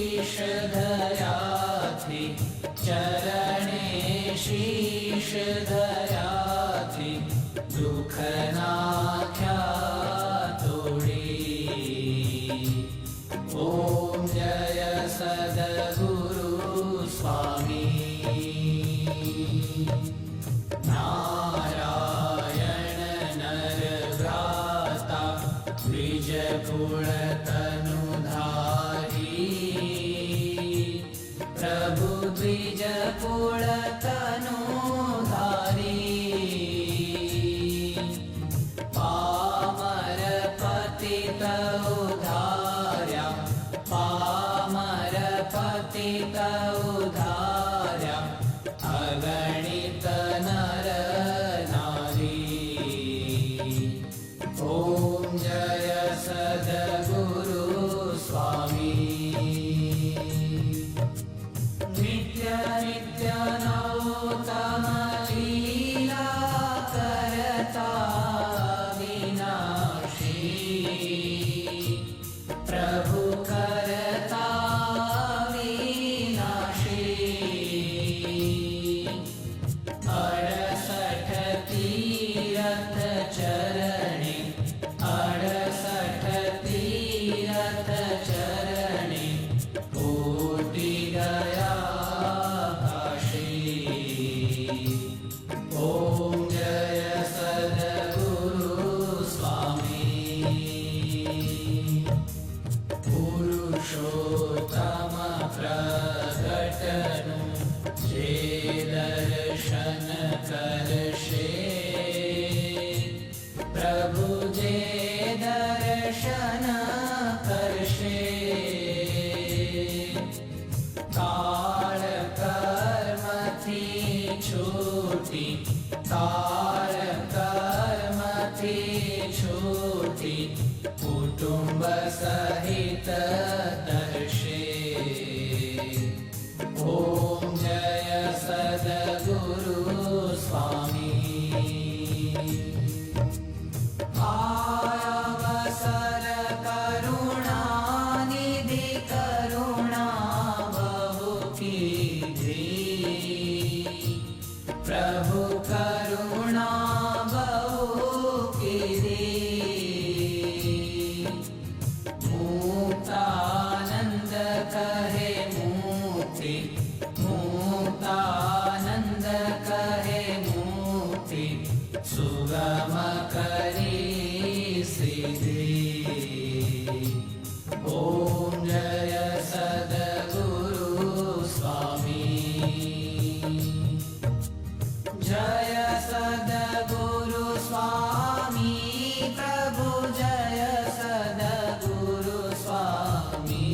शीश धराथी चरणे शीश धराथी दुख नाख्या तोड़ी। ओम जय सद्गुरु स्वामी। नारायण नर भ्राता द्विज कुल तनुधारी। प्रभु द्विज कुल तनुधारी। पामर पतित उधार्या पामर पतित उधार्या अगणित नर नारी। ओम जय सद्गुरु स्वामी। नित्य नित्य नौतम लीला करता विनाशी। प्रभु करता विनाशी। 68 तीरथ चरणे 68 तीरथ चरणे कोटि गया काशी। ओम जय सद्गुरु स्वामी। पुरुषोत्तम प्रगटनु जे दर्शन करशे। प्रभु जे दर्शन करशे। काल कर्म थी छूटी काल कर्म थी छूटी कुटुंब सहित दर्शे। ओम जय सद्गुरु स्वामी। अवसर करुणा निधि करुणा बहु कीधी। प्रभु करुणा बहु कीधी। मुक्तानंद कहे मुक्ति मुक्तानंद कहे मुक्ति सुगम करी सिद्धि। ओम जय सद्गुरु स्वामी। जय सद्गुरु स्वामी। प्रभु जय सद्गुरु स्वामी।